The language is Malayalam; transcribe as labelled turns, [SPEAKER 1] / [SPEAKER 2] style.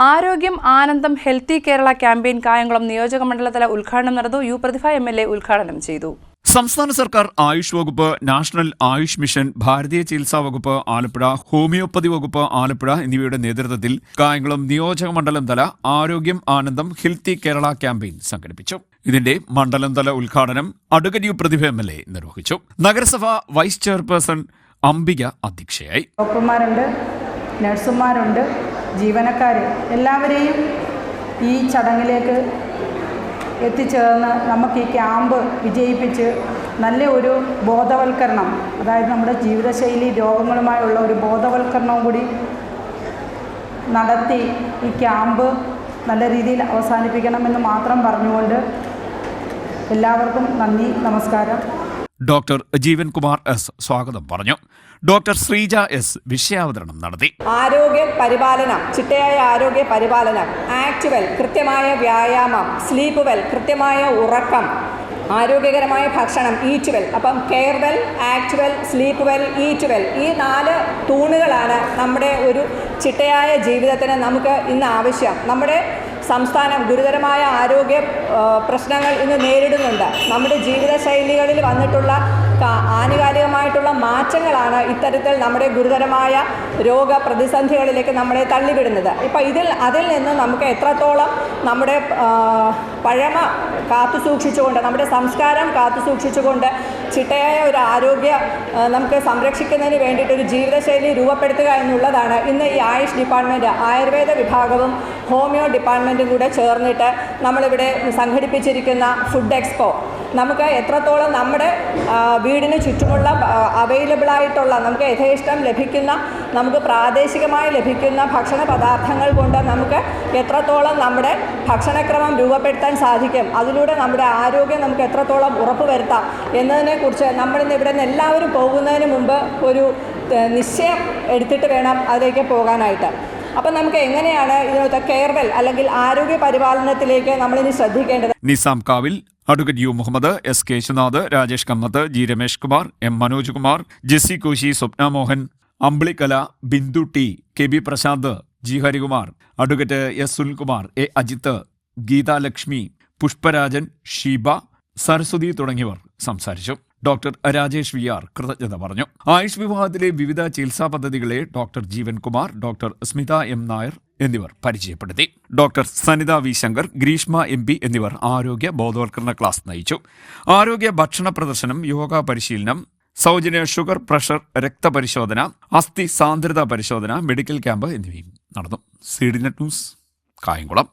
[SPEAKER 1] ആരോഗ്യം ആനന്ദം ഹെൽത്തി കേരള ക്യാമ്പയിൻ കായംകുളം നിയോജക മണ്ഡലതല ഉദ്ഘാടനം നടന്നു. യു പ്രതിഭ MLA ഉദ്ഘാടനം ചെയ്തു.
[SPEAKER 2] സംസ്ഥാന സർക്കാർ ആയുഷ് വകുപ്പ്, നാഷണൽ ആയുഷ് മിഷൻ, ഭാരതീയ ചികിത്സാ വകുപ്പ് ആലപ്പുഴ, ഹോമിയോപ്പതി വകുപ്പ് ആലപ്പുഴ എന്നിവയുടെ നേതൃത്വത്തിൽ കായംകുളം നിയോജക മണ്ഡലം തല ആരോഗ്യം ആനന്ദം ഹെൽത്തി കേരള ക്യാമ്പയിൻ സംഘടിപ്പിച്ചു. ഇതിന്റെ മണ്ഡലം തല ഉദ്ഘാടനം അഡ്വക്കേറ്റ് യു പ്രതിഭ MLA നിർവഹിച്ചു. നഗരസഭ വൈസ് ചെയർപേഴ്സൺ അംബിക അധ്യക്ഷയായി.
[SPEAKER 3] ഡോക്ടർമാരുണ്ട്, നഴ്സുമാരുണ്ട്, ജീവനക്കാർ എല്ലാവരെയും ഈ ചടങ്ങിലേക്ക് എത്തിച്ചേർന്ന് നമുക്ക് ഈ ക്യാമ്പ് വിജയിപ്പിച്ച് നല്ല ഒരു ബോധവൽക്കരണം, അതായത് നമ്മുടെ ജീവിതശൈലി രോഗങ്ങളുമായുള്ള ഒരു ബോധവൽക്കരണവും കൂടി നടത്തി ഈ ക്യാമ്പ് നല്ല രീതിയിൽ അവസാനിപ്പിക്കണമെന്ന് മാത്രം പറഞ്ഞുകൊണ്ട് എല്ലാവർക്കും നന്ദി, നമസ്കാരം.
[SPEAKER 2] ഡോക്ടർ ജീവൻ കുമാർ എസ് സ്വാഗതം പറഞ്ഞു. ഡോക്ടർ ശ്രീജ എസ് വിഷയാവതരണം നടത്തി.
[SPEAKER 4] ആരോഗ്യ പരിപാലനം, ചിട്ടയായ ആരോഗ്യ പരിപാലനം, ആക്ട് വെൽ, കൃത്യമായ വ്യായാമം, സ്ലീപ്പ് വെൽ, കൃത്യമായ ഉറക്കം, ആരോഗ്യകരമായ ഭക്ഷണം, ഈറ്റ് വെൽ. അപ്പം care well, act well, sleep well, eat well, ഈ 4 തൂണുകളാണ് നമ്മുടെ ഒരു ചിട്ടയായ ജീവിതത്തിന് നമുക്ക് ഇന്ന് ആവശ്യം. നമ്മുടെ സംസ്ഥാനം ഗുരുതരമായ ആരോഗ്യ പ്രശ്നങ്ങൾ ഇന്ന് നേരിടുന്നുണ്ട്. നമ്മുടെ ജീവിതശൈലികളിൽ വന്നിട്ടുള്ള ആനുകാലികമായിട്ടുള്ള മാറ്റങ്ങളാണ് ഇത്തരത്തിൽ നമ്മുടെ ഗുരുതരമായ രോഗപ്രതിസന്ധികളിലേക്ക് നമ്മളെ തള്ളിവിടുന്നത്. ഇപ്പം അതിൽ നിന്ന് നമുക്ക് എത്രത്തോളം നമ്മുടെ പഴമ കാത്തുസൂക്ഷിച്ചുകൊണ്ട്, നമ്മുടെ സംസ്കാരം കാത്തുസൂക്ഷിച്ചുകൊണ്ട് ചിട്ടയായ ഒരു ആരോഗ്യ നമുക്ക് സംരക്ഷിക്കുന്നതിന് വേണ്ടിയിട്ടൊരു ജീവിതശൈലി രൂപപ്പെടുത്തുക എന്നുള്ളതാണ് ഇന്ന് ഈ ആയുഷ് ഡിപ്പാർട്ട്മെൻറ്റ്, ആയുർവേദ വിഭാഗവും ഹോമിയോ ഡിപ്പാർട്ട്മെൻറ്റും കൂടെ ചേർന്നിട്ട് നമ്മളിവിടെ സംഘടിപ്പിച്ചിരിക്കുന്ന ഫുഡ് എക്സ്പോ. നമുക്ക് എത്രത്തോളം നമ്മുടെ വീടിന് ചുറ്റുമുള്ള അവൈലബിളായിട്ടുള്ള, നമുക്ക് യഥേഷ്ടം ലഭിക്കുന്ന, നമുക്ക് പ്രാദേശികമായി ലഭിക്കുന്ന ഭക്ഷണ പദാർത്ഥങ്ങൾ കൊണ്ട് നമുക്ക് എത്രത്തോളം നമ്മുടെ ഭക്ഷണക്രമം രൂപപ്പെടുത്താൻ സാധിക്കും, അതിലൂടെ നമ്മുടെ ആരോഗ്യം നമുക്ക് എത്രത്തോളം ഉറപ്പുവരുത്താം എന്നതിനെക്കുറിച്ച് നമ്മളിന്ന് ഇവിടെ നിന്ന് എല്ലാവരും പോകുന്നതിന് മുമ്പ് ഒരു നിശ്ചയം എടുത്തിട്ട് വേണം അതിലേക്ക് പോകാനായിട്ട്. അപ്പം നമുക്ക് എങ്ങനെയാണ് ഇതിനകത്ത് കെയർവെൽ അല്ലെങ്കിൽ ആരോഗ്യ പരിപാലനത്തിലേക്ക് നമ്മളിനി ശ്രദ്ധിക്കേണ്ടത്?
[SPEAKER 2] Nizam Kavil, advocate U Muhammad, S Keshunath, Rajesh Kammath, G Ramesh Kumar, M Manoj Kumar, Jessy Koshy, Swapna Mohan, Ambilikkala, Bindu T, K B Prasanth, G Harikumar, advocate S Sunilkumar, A Ajith, Geethalakshmi, Pushparajan, Sheeba, Saraswathi തുടങ്ങിയവർ സംസാരിച്ചു. ഡോക്ടർ രാജേഷ് VR കൃതജ്ഞത പറഞ്ഞു. ആയുഷ് വിഭാഗത്തിലെ വിവിധ ചികിത്സാ പദ്ധതികളെ doctor Jeevan Kumar, doctor Smitha M Nair എന്നിവർ പരിചയപ്പെടുത്തി. Doctor Sanitha V Shankar, Greeshma MP എന്നിവർ ആരോഗ്യ ബോധവൽക്കരണ ക്ലാസ് നയിച്ചു. ആരോഗ്യ ഭക്ഷണ പ്രദർശനം, യോഗ പരിശീലനം, സൗജന്യ ഷുഗർ പ്രഷർ രക്തപരിശോധന, അസ്ഥി സാന്ദ്രത പരിശോധന, മെഡിക്കൽ ക്യാമ്പ് എന്നിവയും നടന്നു. CDNet news, Kayamkulam.